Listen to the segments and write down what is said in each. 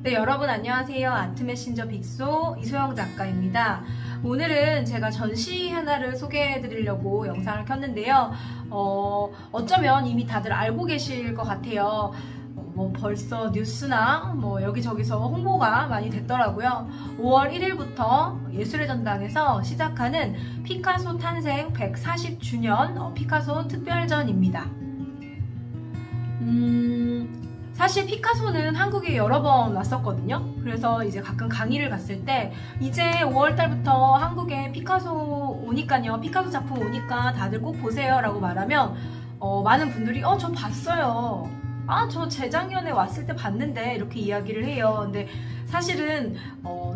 네, 여러분 안녕하세요. 아트메신저 빅소 이소영 작가입니다. 오늘은 제가 전시 하나를 소개해 드리려고 영상을 켰는데요. 어쩌면 이미 다들 알고 계실 것 같아요. 벌써 뉴스나 여기저기서 홍보가 많이 됐더라고요. 5월 1일부터 예술의 전당에서 시작하는 피카소 탄생 140주년 피카소 특별전입니다. 사실 피카소는 한국에 여러 번 왔었거든요. 그래서 이제 가끔 강의를 갔을 때 이제 5월달부터 한국에 피카소 오니까요, 피카소 작품 오니까 다들 꼭 보세요 라고 말하면 많은 분들이 저 봤어요, 저 재작년에 왔을 때 봤는데 이렇게 이야기를 해요. 근데 사실은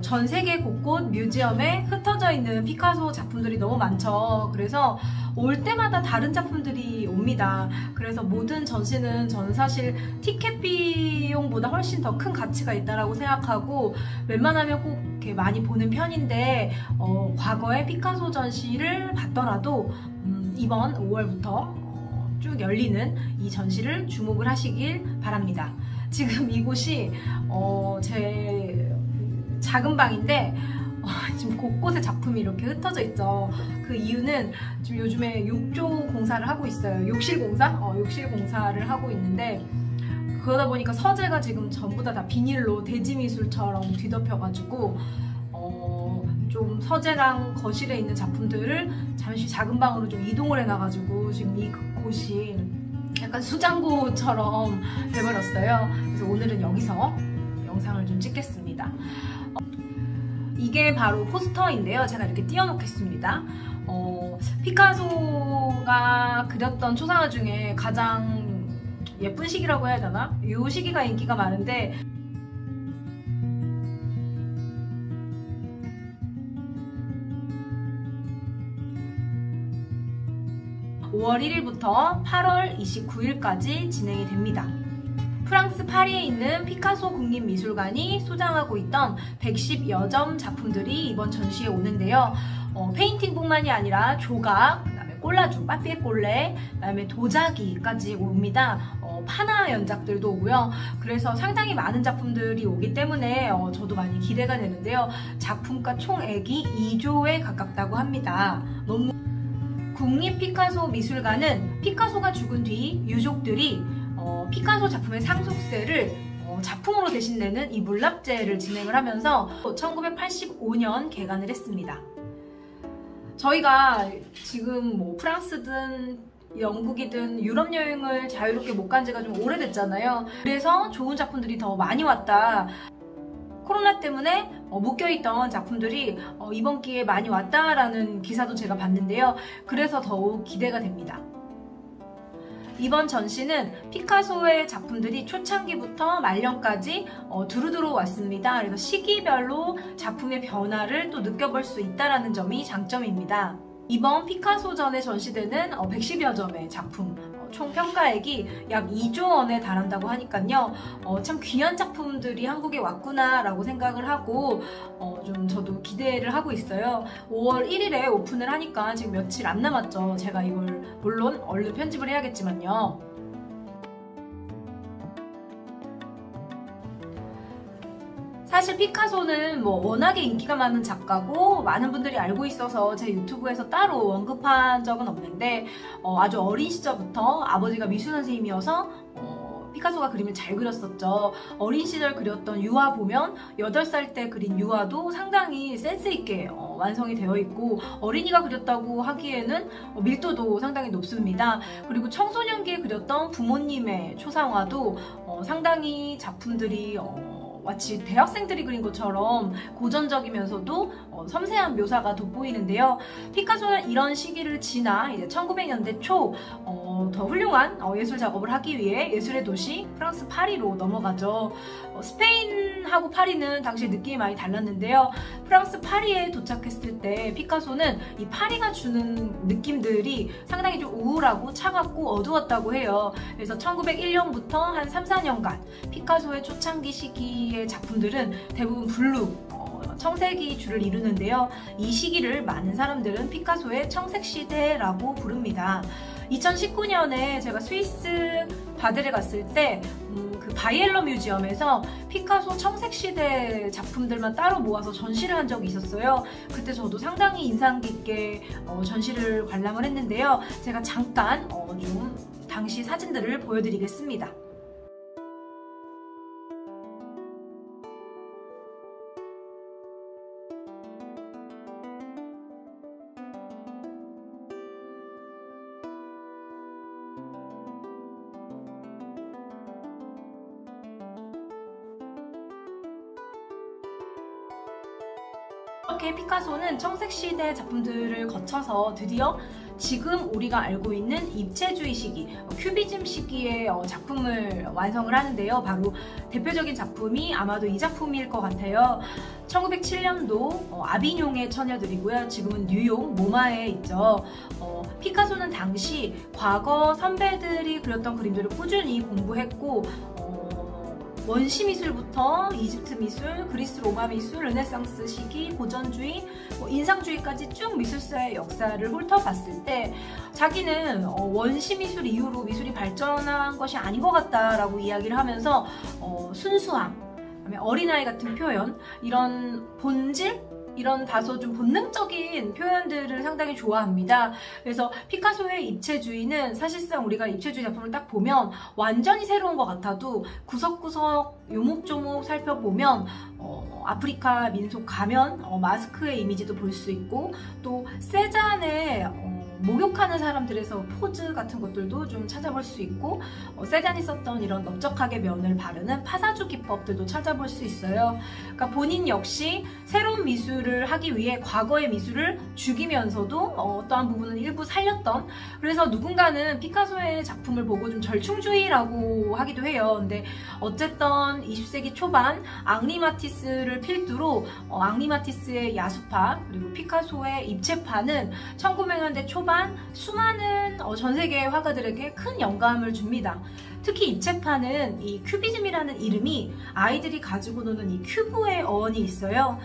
전 세계 곳곳 뮤지엄에 흩어져 있는 피카소 작품들이 너무 많죠. 그래서 올 때마다 다른 작품들이 옵니다. 그래서 모든 전시는 저는 사실 티켓 비용보다 훨씬 더 큰 가치가 있다고 생각하고 웬만하면 꼭 이렇게 많이 보는 편인데 과거에 피카소 전시를 봤더라도 이번 5월부터 쭉 열리는 이 전시를 주목을 하시길 바랍니다. 지금 이곳이 제 작은 방인데 지금 곳곳에 작품이 이렇게 흩어져 있죠. 그 이유는 지금 요즘에 욕조 공사를 하고 있어요. 욕실 공사? 욕실 공사를 하고 있는데 그러다 보니까 서재가 지금 전부 다 비닐로 대지미술처럼 뒤덮여가지고 좀 서재랑 거실에 있는 작품들을 잠시 작은 방으로 좀 이동을 해놔가지고 지금 이 곳이 약간 수장고처럼 돼버렸어요. 그래서 오늘은 여기서 영상을 좀 찍겠습니다. 이게 바로 포스터인데요. 제가 이렇게 띄워놓겠습니다. 피카소가 그렸던 초상화 중에 가장 예쁜 시기라고 해야 되나? 이 시기가 인기가 많은데 (5월 1일부터) (8월 29일까지) 진행이 됩니다. 프랑스 파리에 있는 피카소 국립미술관이 소장하고 있던 110여 점 작품들이 이번 전시에 오는데요. 페인팅뿐만이 아니라 조각, 그다음에 꼴라주, 빠삐에 꼴레, 그다음에 도자기까지 옵니다. 파나 연작들도 오고요. 그래서 상당히 많은 작품들이 오기 때문에 저도 많이 기대가 되는데요. 작품가 총액이 2조에 가깝다고 합니다. 너무 국립 피카소 미술관은 피카소가 죽은 뒤 유족들이 피카소 작품의 상속세를 작품으로 대신 내는 이 물납제를 진행을 하면서 1985년 개관을 했습니다. 저희가 지금 프랑스든 영국이든 유럽 여행을 자유롭게 못 간 지가 좀 오래됐잖아요. 그래서 좋은 작품들이 더 많이 왔다. 코로나 때문에 묶여있던 작품들이 이번 기회에 많이 왔다라는 기사도 제가 봤는데요. 그래서 더욱 기대가 됩니다. 이번 전시는 피카소의 작품들이 초창기부터 말년까지 두루두루 왔습니다. 그래서 시기별로 작품의 변화를 또 느껴볼 수 있다는 점이 장점입니다. 이번 피카소전에 전시되는 110여 점의 작품, 총 평가액이 약 2조 원에 달한다고 하니까요. 참 귀한 작품들이 한국에 왔구나 라고 생각을 하고 좀 저도 기대를 하고 있어요. 5월 1일에 오픈을 하니까 지금 며칠 안 남았죠. 제가 이걸 물론 얼른 편집을 해야겠지만요. 사실 피카소는 워낙에 인기가 많은 작가고 많은 분들이 알고 있어서 제 유튜브에서 따로 언급한 적은 없는데 아주 어린 시절부터 아버지가 미술 선생님이어서 피카소가 그림을 잘 그렸었죠. 어린 시절 그렸던 유화 보면 8살 때 그린 유화도 상당히 센스있게 완성이 되어 있고 어린이가 그렸다고 하기에는 밀도도 상당히 높습니다. 그리고 청소년기에 그렸던 부모님의 초상화도 상당히 작품들이 마치 대학생들이 그린 것처럼 고전적이면서도 섬세한 묘사가 돋보이는데요. 피카소는 이런 시기를 지나 이제 1900년대 초 더 훌륭한 예술 작업을 하기 위해 예술의 도시 프랑스 파리로 넘어가죠. 스페인하고 파리는 당시 느낌이 많이 달랐는데요. 프랑스 파리에 도착했을 때 피카소는 이 파리가 주는 느낌들이 상당히 좀 우울하고 차갑고 어두웠다고 해요. 그래서 1901년부터 한 3, 4년간 피카소의 초창기 시기의 작품들은 대부분 블루, 청색이 주를 이루는데요. 이 시기를 많은 사람들은 피카소의 청색시대라고 부릅니다. 2019년에 제가 스위스 바델에 갔을 때 그 그 바이엘러 뮤지엄에서 피카소 청색시대 작품들만 따로 모아서 전시를 한 적이 있었어요. 그때 저도 상당히 인상 깊게 전시를 관람을 했는데요. 제가 잠깐 좀 당시 사진들을 보여드리겠습니다. 이렇게 피카소는 청색시대 작품들을 거쳐서 드디어 지금 우리가 알고 있는 입체주의 시기, 큐비즘 시기의 작품을 완성을 하는데요. 바로 대표적인 작품이 아마도 이 작품일 것 같아요. 1907년도 아비뇽의 처녀들이고요. 지금은 뉴욕 모마에 있죠. 피카소는 당시 과거 선배들이 그렸던 그림들을 꾸준히 공부했고 원시 미술부터 이집트 미술, 그리스 로마 미술, 르네상스 시기, 고전주의, 인상주의까지 쭉 미술사의 역사를 훑어봤을 때 자기는 원시 미술 이후로 미술이 발전한 것이 아닌 것 같다라고 이야기를 하면서 순수함, 어린아이 같은 표현, 이런 본질? 이런 다소 좀 본능적인 표현들을 상당히 좋아합니다. 그래서 피카소의 입체주의는 사실상 우리가 입체주의 작품을 딱 보면 완전히 새로운 것 같아도 구석구석 요목조목 살펴보면 아프리카 민속 가면, 마스크의 이미지도 볼 수 있고 또 세잔의 목욕하는 사람들에서 포즈 같은 것들도 좀 찾아볼 수 있고 세잔이 썼던 이런 넓적하게 면을 바르는 파사주 기법들도 찾아볼 수 있어요. 그러니까 본인 역시 새로운 미술을 하기 위해 과거의 미술을 죽이면서도 어떠한 부분은 일부 살렸던, 그래서 누군가는 피카소의 작품을 보고 좀 절충주의라고 하기도 해요. 근데 어쨌든 20세기 초반 앙리 마티스를 필두로 앙리 마티스의 야수파 그리고 피카소의 입체파는 1900년대 초반 수많은 전 세계의 화가들에게 큰 영감을 줍니다. 특히 입체파는 이 큐비즘이라는 이름이 아이들이 가지고 노는 이 큐브의 어원이 있어요.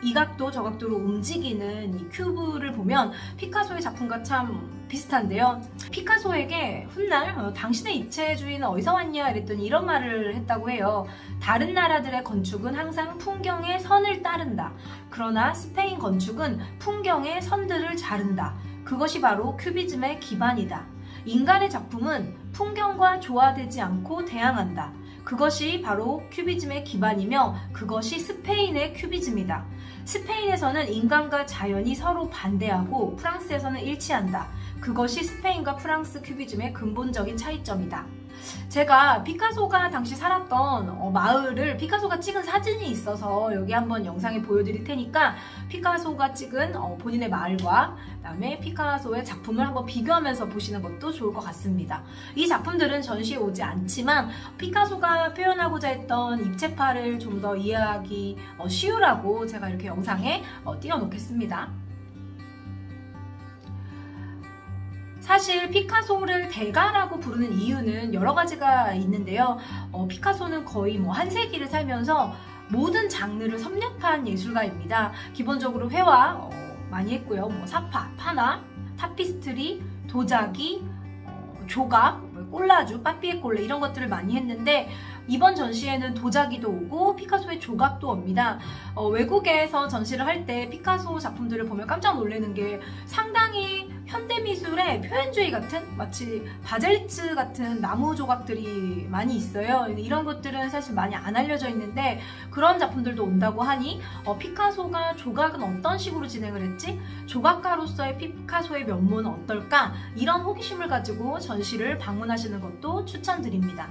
이 각도 저 각도로 움직이는 이 큐브를 보면 피카소의 작품과 참 비슷한데요. 피카소에게 훗날 당신의 입체주의는 어디서 왔냐 이랬더니 이런 말을 했다고 해요. 다른 나라들의 건축은 항상 풍경의 선을 따른다. 그러나 스페인 건축은 풍경의 선들을 자른다. 그것이 바로 큐비즘의 기반이다. 인간의 작품은 풍경과 조화되지 않고 대항한다. 그것이 바로 큐비즘의 기반이며 그것이 스페인의 큐비즘이다. 스페인에서는 인간과 자연이 서로 반대하고 프랑스에서는 일치한다. 그것이 스페인과 프랑스 큐비즘의 근본적인 차이점이다. 제가 피카소가 당시 살았던 마을을 피카소가 찍은 사진이 있어서 여기 한번 영상에 보여드릴 테니까 피카소가 찍은 본인의 마을과 그다음에 피카소의 작품을 한번 비교하면서 보시는 것도 좋을 것 같습니다. 이 작품들은 전시에 오지 않지만 피카소가 표현하고자 했던 입체파를 좀 더 이해하기 쉬우라고 제가 이렇게 영상에 띄워놓겠습니다. 사실 피카소를 대가라고 부르는 이유는 여러 가지가 있는데요. 피카소는 거의 한 세기를 살면서 모든 장르를 섭렵한 예술가입니다. 기본적으로 회화 많이 했고요. 사파, 파나, 타피스트리, 도자기, 조각, 꼴라주, 빠삐에꼴레 이런 것들을 많이 했는데 이번 전시에는 도자기도 오고 피카소의 조각도 옵니다. 외국에서 전시를 할 때 피카소 작품들을 보면 깜짝 놀라는 게 상당히 현대미술의 표현주의 같은, 마치 바젤리츠 같은 나무 조각들이 많이 있어요. 이런 것들은 사실 많이 안 알려져 있는데 그런 작품들도 온다고 하니 피카소가 조각은 어떤 식으로 진행을 했지? 조각가로서의 피카소의 면모는 어떨까? 이런 호기심을 가지고 전시를 방문하시는 것도 추천드립니다.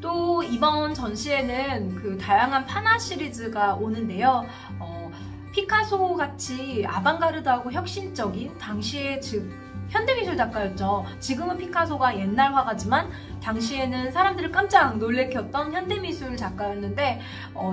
또 이번 전시에는 그 다양한 파나 시리즈가 오는데요. 피카소 같이 아방가르드하고 혁신적인 당시의 현대미술 작가였죠. 지금은 피카소가 옛날 화가지만 당시에는 사람들을 깜짝 놀래켰던 현대미술 작가였는데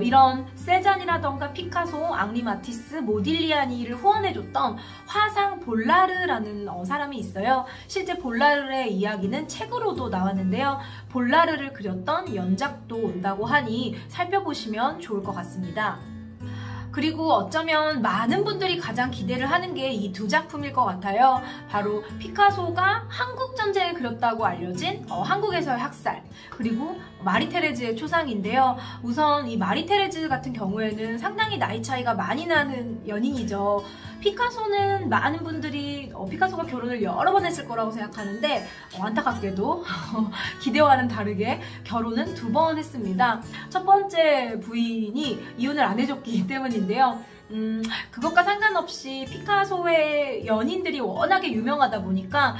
이런 세잔이라던가 피카소, 앙리 마티스, 모딜리아니를 후원해줬던 화상 볼라르라는 사람이 있어요. 실제 볼라르의 이야기는 책으로도 나왔는데요. 볼라르를 그렸던 연작도 온다고 하니 살펴보시면 좋을 것 같습니다. 그리고 어쩌면 많은 분들이 가장 기대를 하는 게 이 두 작품일 것 같아요. 바로 피카소가 한국 전쟁을 그렸다고 알려진 한국에서의 학살, 그리고 마리 테레즈의 초상인데요. 우선 이 마리 테레즈 같은 경우에는 상당히 나이 차이가 많이 나는 연인이죠. 피카소는 많은 분들이 피카소가 결혼을 여러 번 했을 거라고 생각하는데 안타깝게도 기대와는 다르게 결혼은 2번 했습니다. 첫 번째 부인이 이혼을 안 해줬기 때문인데요. 그것과 상관없이 피카소의 연인들이 워낙에 유명하다 보니까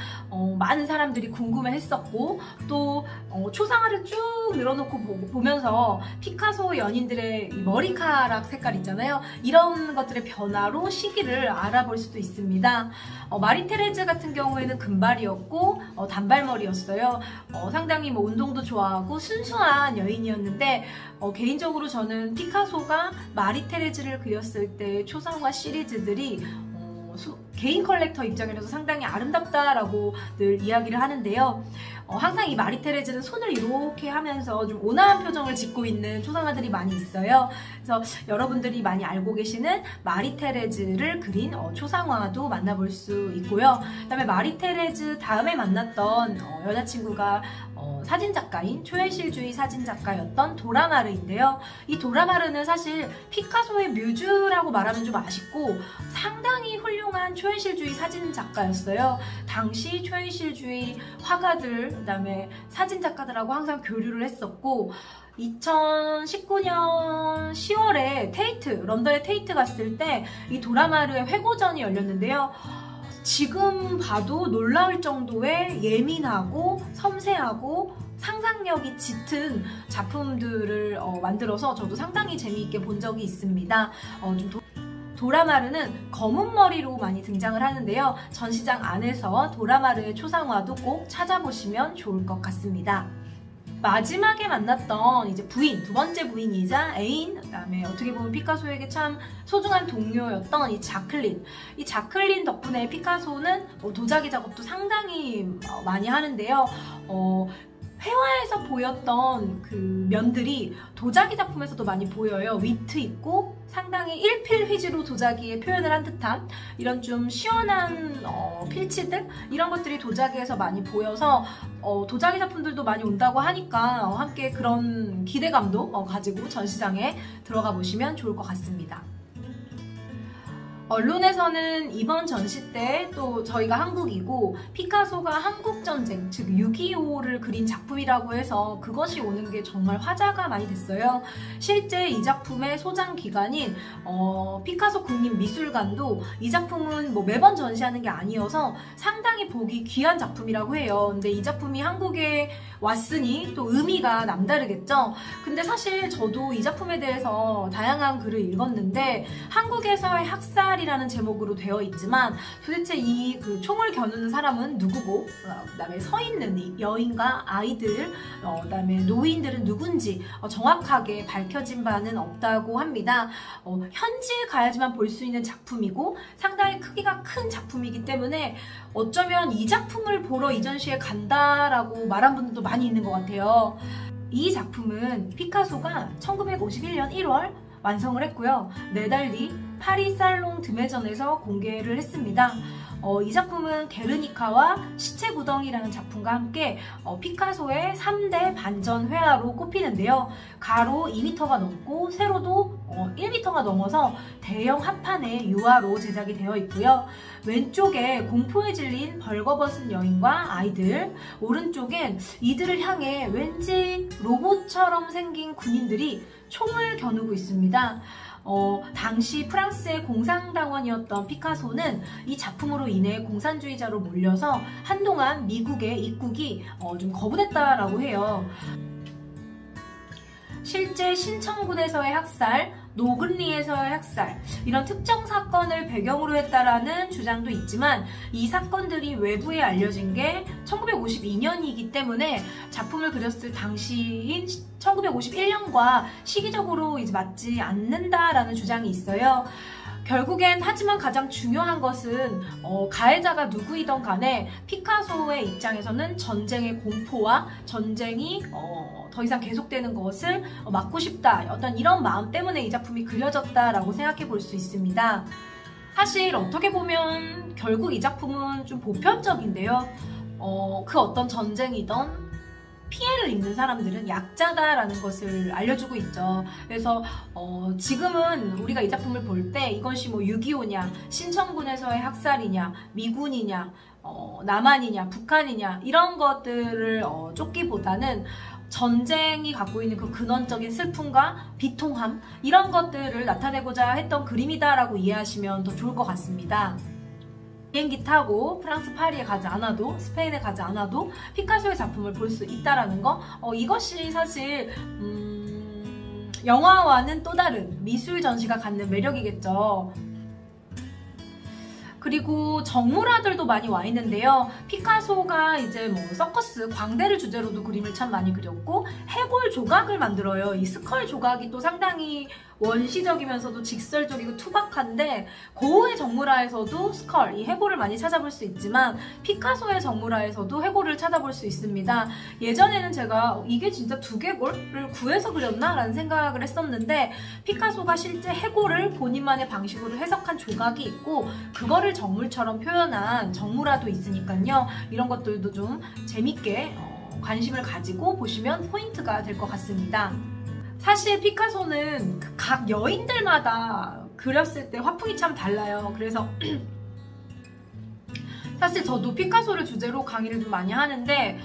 많은 사람들이 궁금해했었고, 또 초상화를 쭉 늘어놓고 보면서 피카소 연인들의 머리카락 색깔 있잖아요. 이런 것들의 변화로 시기를 알아볼 수도 있습니다. 마리 테레즈 같은 경우에는 금발이었고 단발머리였어요. 상당히 운동도 좋아하고 순수한 여인이었는데 개인적으로 저는 피카소가 마리 테레즈를 그렸을 때 초상화 시리즈들이 개인 컬렉터 입장에서 상당히 아름답다라고 늘 이야기를 하는데요. 항상 이 마리 테레즈는 손을 이렇게 하면서 좀 온화한 표정을 짓고 있는 초상화들이 많이 있어요. 그래서 여러분들이 많이 알고 계시는 마리 테레즈를 그린 초상화도 만나볼 수 있고요. 그다음에 마리 테레즈 다음에 만났던 여자친구가 사진작가인 초현실주의 사진작가였던 도라마르인데요. 이 도라마르는 사실 피카소의 뮤즈라고 말하면 좀 아쉽고 상당히 훌륭한 초현실주의 사진작가였어요. 당시 초현실주의 화가들, 그다음에 사진작가들하고 항상 교류를 했었고, 2019년 10월에 런던에 테이트 갔을 때 이 도라마르의 회고전이 열렸는데요. 지금 봐도 놀라울 정도의 예민하고 섬세하고 상상력이 짙은 작품들을 만들어서 저도 상당히 재미있게 본 적이 있습니다. 도라마르는 검은 머리로 많이 등장을 하는데요. 전시장 안에서 도라마르의 초상화도 꼭 찾아보시면 좋을 것 같습니다. 마지막에 만났던 이제 부인, 2번째 부인이자 애인, 그다음에 어떻게 보면 피카소에게 참 소중한 동료였던 이 자클린. 이 자클린 덕분에 피카소는 도자기 작업도 상당히 많이 하는데요. 회화에서 보였던 그 면들이 도자기 작품에서도 많이 보여요. 위트 있고 상당히 일필휘지로 도자기에 표현을 한 듯한 이런 좀 시원한 필치들, 이런 것들이 도자기에서 많이 보여서 도자기 작품들도 많이 온다고 하니까 함께 그런 기대감도 가지고 전시장에 들어가 보시면 좋을 것 같습니다. 언론에서는 이번 전시 때 또 저희가 한국이고 피카소가 한국전쟁, 즉 6.25를 그린 작품이라고 해서 그것이 오는 게 정말 화제가 많이 됐어요. 실제 이 작품의 소장 기관인 피카소 국립미술관도 이 작품은 매번 전시하는 게 아니어서 상당히 보기 귀한 작품이라고 해요. 근데 이 작품이 한국에 왔으니 또 의미가 남다르겠죠. 근데 사실 저도 이 작품에 대해서 다양한 글을 읽었는데 한국에서의 학살이라는 제목으로 되어 있지만 도대체 이 그 총을 겨누는 사람은 누구고, 그다음에 서 있는 이 여인과 아이들, 그다음에 노인들은 누군지 정확하게 밝혀진 바는 없다고 합니다. 현지에 가야지만 볼 수 있는 작품이고 상당히 크기가 큰 작품이기 때문에 어쩌면 이 작품을 보러 이 전시에 간다라고 말한 분들도 많이 있는 것 같아요. 이 작품은 피카소가 1951년 1월 완성을 했고요. 4달 뒤 파리 살롱 드메전에서 공개를 했습니다. 이 작품은 게르니카와 시체구덩이라는 작품과 함께 피카소의 3대 반전 회화로 꼽히는데요. 가로 2m가 넘고 세로도 1m가 넘어서 대형 합판의 유화로 제작이 되어 있고요. 왼쪽에 공포에 질린 벌거벗은 여인과 아이들, 오른쪽엔 이들을 향해 왠지 로봇처럼 생긴 군인들이 총을 겨누고 있습니다. 당시 프랑스의 공산당원이었던 피카소는 이 작품으로 인해 공산주의자로 몰려서 한동안 미국의 입국이 좀 거부됐다라고 해요. 실제 신천군에서의 학살, 노근리에서의 학살, 이런 특정 사건을 배경으로 했다라는 주장도 있지만 이 사건들이 외부에 알려진 게 1952년이기 때문에 작품을 그렸을 당시인 1951년과 시기적으로 이제 맞지 않는다라는 주장이 있어요. 결국엔 하지만 가장 중요한 것은 가해자가 누구이든 간에 피카소의 입장에서는 전쟁의 공포와 전쟁이 더 이상 계속되는 것을 막고 싶다. 어떤 이런 마음 때문에 이 작품이 그려졌다라고 생각해 볼 수 있습니다. 사실 어떻게 보면 결국 이 작품은 좀 보편적인데요. 그 어떤 전쟁이든 피해를 입는 사람들은 약자다라는 것을 알려주고 있죠. 그래서 지금은 우리가 이 작품을 볼 때 이것이 뭐 6.25냐, 신천군에서의 학살이냐, 미군이냐, 남한이냐, 북한이냐 이런 것들을 쫓기보다는 전쟁이 갖고 있는 그 근원적인 슬픔과 비통함 이런 것들을 나타내고자 했던 그림이다라고 이해하시면 더 좋을 것 같습니다. 비행기 타고 프랑스 파리에 가지 않아도 스페인에 가지 않아도 피카소의 작품을 볼 수 있다라는 거 이것이 사실 영화와는 또 다른 미술 전시가 갖는 매력이겠죠. 그리고 정물화들도 많이 와 있는데요. 피카소가 이제 뭐 서커스, 광대를 주제로도 그림을 참 많이 그렸고 해골 조각을 만들어요. 이 스컬 조각이 또 상당히 원시적이면서도 직설적이고 투박한데 고흐의 정물화에서도 스컬, 이 해골을 많이 찾아볼 수 있지만 피카소의 정물화에서도 해골을 찾아볼 수 있습니다. 예전에는 제가 이게 진짜 두개골을 구해서 그렸나? 라는 생각을 했었는데 피카소가 실제 해골을 본인만의 방식으로 해석한 조각이 있고 그거를 정물처럼 표현한 정물화도 있으니까요. 이런 것들도 좀 재밌게 관심을 가지고 보시면 포인트가 될 것 같습니다. 사실 피카소는 각 여인들마다 그렸을 때 화풍이 참 달라요. 그래서 사실 저도 피카소를 주제로 강의를 좀 많이 하는데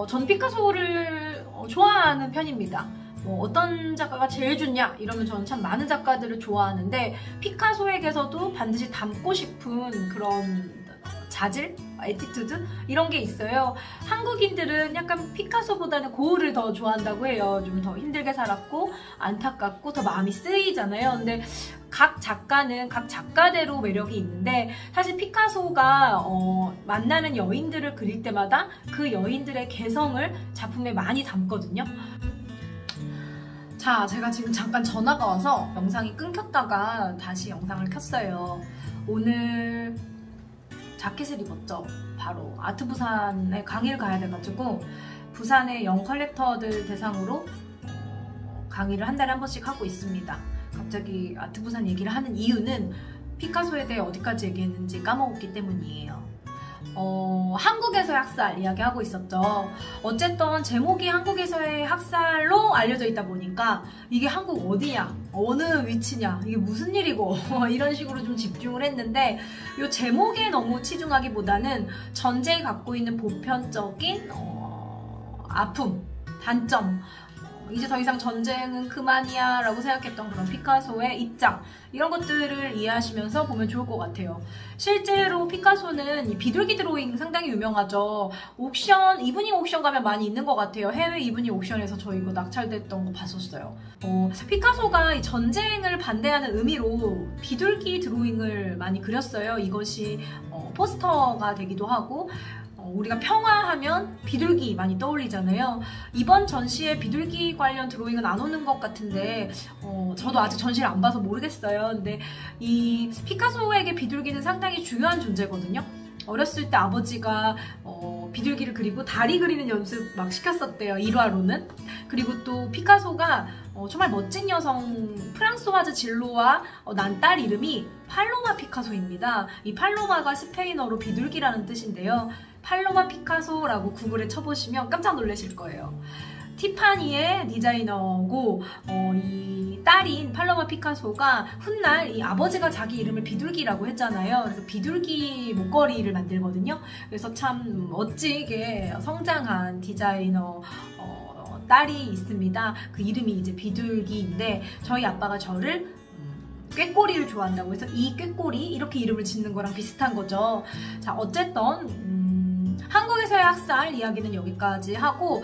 전 피카소를 좋아하는 편입니다. 어떤 작가가 제일 좋냐 이러면 저는 참 많은 작가들을 좋아하는데 피카소에게서도 반드시 담고 싶은 그런 자질, 애티튜드 이런 게 있어요. 한국인들은 약간 피카소보다는 고흐를 더 좋아한다고 해요. 좀 더 힘들게 살았고 안타깝고 더 마음이 쓰이잖아요. 근데 각 작가는 각 작가대로 매력이 있는데 사실 피카소가 만나는 여인들을 그릴 때마다 그 여인들의 개성을 작품에 많이 담거든요. 자, 제가 지금 잠깐 전화가 와서 영상이 끊겼다가 다시 영상을 켰어요. 오늘 자켓을 입었죠. 바로 아트부산에 강의를 가야 돼가지고 부산의 영 컬렉터들 대상으로 강의를 한 달에 한 번씩 하고 있습니다. 갑자기 아트부산 얘기를 하는 이유는 피카소에 대해 어디까지 얘기했는지 까먹었기 때문이에요. 한국에서의 학살 이야기하고 있었죠. 어쨌든 제목이 한국에서의 학살로 알려져 있다 보니까 이게 한국 어디냐, 어느 위치냐, 이게 무슨 일이고 이런 식으로 좀 집중을 했는데 이 제목에 너무 치중하기보다는 전쟁이 갖고 있는 보편적인 아픔, 단점, 이제 더 이상 전쟁은 그만이야 라고 생각했던 그런 피카소의 입장 이런 것들을 이해하시면서 보면 좋을 것 같아요. 실제로 피카소는 이 비둘기 드로잉 상당히 유명하죠. 옥션, 이브닝 옥션 가면 많이 있는 것 같아요. 해외 이브닝 옥션에서 저 이거 낙찰됐던 거 봤었어요. 피카소가 이 전쟁을 반대하는 의미로 비둘기 드로잉을 많이 그렸어요. 이것이 포스터가 되기도 하고 우리가 평화하면 비둘기 많이 떠올리잖아요. 이번 전시에 비둘기 관련 드로잉은 안 오는 것 같은데 저도 아직 전시를 안 봐서 모르겠어요. 근데 이 피카소에게 비둘기는 상당히 중요한 존재거든요. 어렸을 때 아버지가 비둘기를 그리고 다리 그리는 연습 막 시켰었대요. 일화로는. 그리고 또 피카소가 정말 멋진 여성 프랑소와즈 질로와 난 딸 이름이 팔로마 피카소입니다. 이 팔로마가 스페인어로 비둘기라는 뜻인데요. 팔로마 피카소라고 구글에 쳐보시면 깜짝 놀라실 거예요. 티파니의 디자이너고 이 딸인 팔로마 피카소가 훗날 이 아버지가 자기 이름을 비둘기라고 했잖아요. 그래서 비둘기 목걸이를 만들거든요. 그래서 참 멋지게 성장한 디자이너 딸이 있습니다. 그 이름이 이제 비둘기인데 저희 아빠가 저를 꾀꼬리를 좋아한다고 해서 이 꾀꼬리 이렇게 이름을 짓는 거랑 비슷한 거죠. 자, 어쨌든 한국에서의 학살 이야기는 여기까지 하고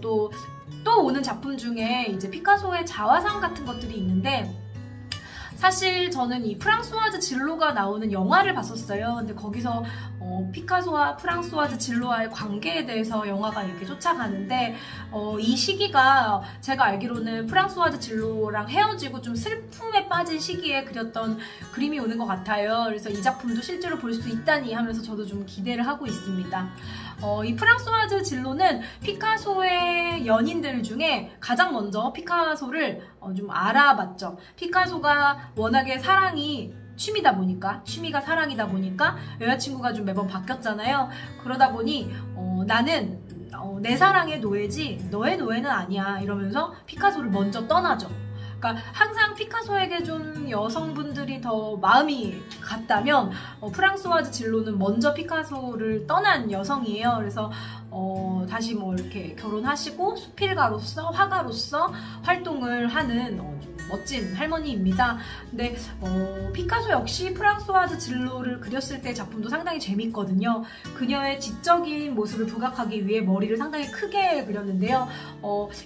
또 오는 작품 중에 이제 피카소의 자화상 같은 것들이 있는데 사실 저는 이 프랑소와즈 질로가 나오는 영화를 봤었어요. 근데 거기서 피카소와 프랑소와즈 질로와의 관계에 대해서 영화가 이렇게 쫓아가는데 이 시기가 제가 알기로는 프랑소와즈 질로랑 헤어지고 좀 슬픔에 빠진 시기에 그렸던 그림이 오는 것 같아요. 그래서 이 작품도 실제로 볼 수 있다니 하면서 저도 좀 기대를 하고 있습니다. 이 프랑소와즈 질로는 피카소의 연인들 중에 가장 먼저 피카소를 좀 알아봤죠. 피카소가 워낙에 사랑이 취미가 사랑이다 보니까 여자친구가 좀 매번 바뀌었잖아요. 그러다 보니 나는 내 사랑의 노예지 너의 노예는 아니야 이러면서 피카소를 먼저 떠나죠. 그러니까 항상 피카소에게 좀 여성분들이 더 마음이 갔다면 프랑소와즈 질로는 먼저 피카소를 떠난 여성이에요. 그래서 다시 뭐 이렇게 결혼하시고 수필가로서 화가로서 활동을 하는 좀 멋진 할머니입니다. 근데 피카소 역시 프랑소와즈 질로를 그렸을 때 작품도 상당히 재밌거든요. 그녀의 지적인 모습을 부각하기 위해 머리를 상당히 크게 그렸는데요.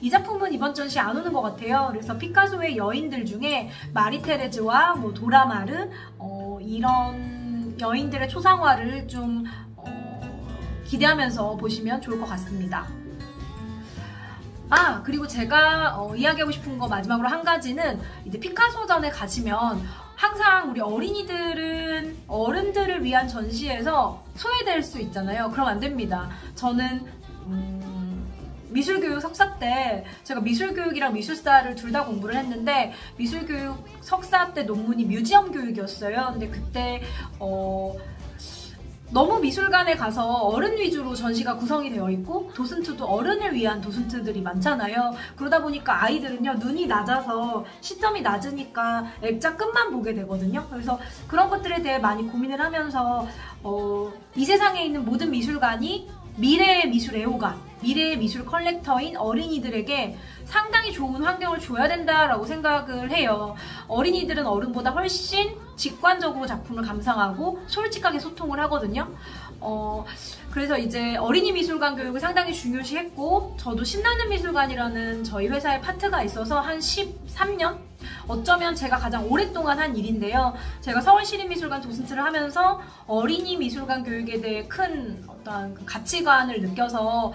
이 작품은 이번 전시에 안 오는 것 같아요. 그래서 피카소의 여인들 중에 마리테레즈와 뭐 도라마르 이런 여인들의 초상화를 좀 기대하면서 보시면 좋을 것 같습니다. 그리고 제가 이야기하고 싶은 거 마지막으로 한 가지는 이제 피카소전에 가시면 항상 우리 어린이들은 어른들을 위한 전시에서 소외될 수 있잖아요. 그럼 안 됩니다. 저는 미술교육 석사 때 제가 미술교육이랑 미술사를 둘 다 공부를 했는데 미술교육 석사 때 논문이 뮤지엄 교육이었어요. 근데 그때 너무 미술관에 가서 어른 위주로 전시가 구성이 되어 있고 도슨트도 어른을 위한 도슨트들이 많잖아요. 그러다 보니까 아이들은요 눈이 낮아서 시점이 낮으니까 액자 끝만 보게 되거든요. 그래서 그런 것들에 대해 많이 고민을 하면서 이 세상에 있는 모든 미술관이 미래의 미술 애호가, 미래의 미술 컬렉터인 어린이들에게 상당히 좋은 환경을 줘야 된다라고 생각을 해요. 어린이들은 어른보다 훨씬 직관적으로 작품을 감상하고 솔직하게 소통을 하거든요. 그래서 이제 어린이 미술관 교육을 상당히 중요시했고 저도 신나는 미술관이라는 저희 회사의 파트가 있어서 한 13년? 어쩌면 제가 가장 오랫동안 한 일인데요. 제가 서울시립미술관 도슨트를 하면서 어린이 미술관 교육에 대해 큰 어떤 가치관을 느껴서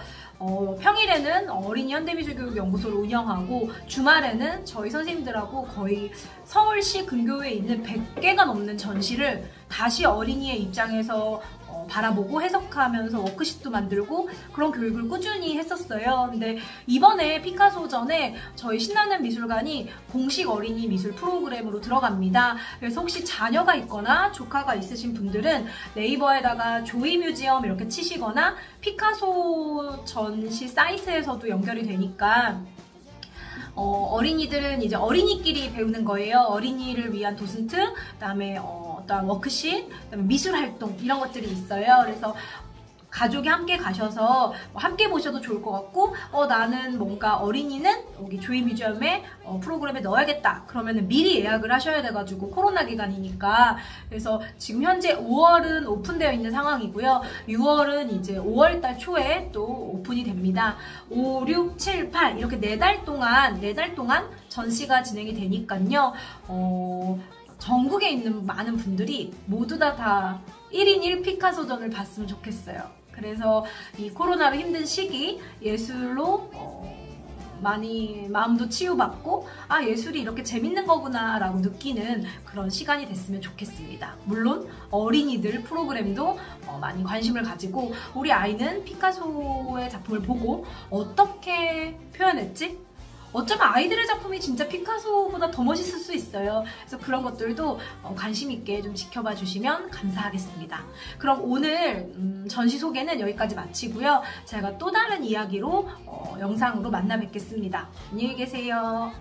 평일에는 어린이 현대미술교육연구소를 운영하고 주말에는 저희 선생님들하고 거의 서울시 근교에 있는 100개가 넘는 전시를 다시 어린이의 입장에서 바라보고 해석하면서 워크시트도 만들고 그런 교육을 꾸준히 했었어요. 근데 이번에 피카소전에 저희 신나는 미술관이 공식 어린이 미술 프로그램으로 들어갑니다. 그래서 혹시 자녀가 있거나 조카가 있으신 분들은 네이버에다가 조이 뮤지엄 이렇게 치시거나 피카소 전시 사이트에서도 연결이 되니까 어린이들은 이제 어린이끼리 배우는 거예요. 어린이를 위한 도슨트, 그다음에 어떤 워크शी트, 그다음에 미술 활동 이런 것들이 있어요. 그래서 가족이 함께 가셔서 함께 보셔도 좋을 것 같고 나는 뭔가 어린이는 여기 조이 뮤지엄에 프로그램에 넣어야겠다 그러면 미리 예약을 하셔야 돼가지고 코로나 기간이니까 그래서 지금 현재 5월은 오픈되어 있는 상황이고요. 6월은 이제 5월달 초에 또 오픈이 됩니다. 5, 6, 7, 8 이렇게 4달 동안 전시가 진행이 되니까요. 전국에 있는 많은 분들이 모두 다 1인 1 피카소전을 봤으면 좋겠어요. 그래서 이 코로나로 힘든 시기 예술로 많이 마음도 치유받고 예술이 이렇게 재밌는 거구나 라고 느끼는 그런 시간이 됐으면 좋겠습니다. 물론 어린이들 프로그램도 많이 관심을 가지고 우리 아이는 피카소의 작품을 보고 어떻게 표현했지? 어쩌면 아이들의 작품이 진짜 피카소보다 더 멋있을 수 있어요. 그래서 그런 것들도 관심 있게 좀 지켜봐 주시면 감사하겠습니다. 그럼 오늘 전시 소개는 여기까지 마치고요. 제가 또 다른 이야기로 영상으로 만나 뵙겠습니다. 안녕히 계세요.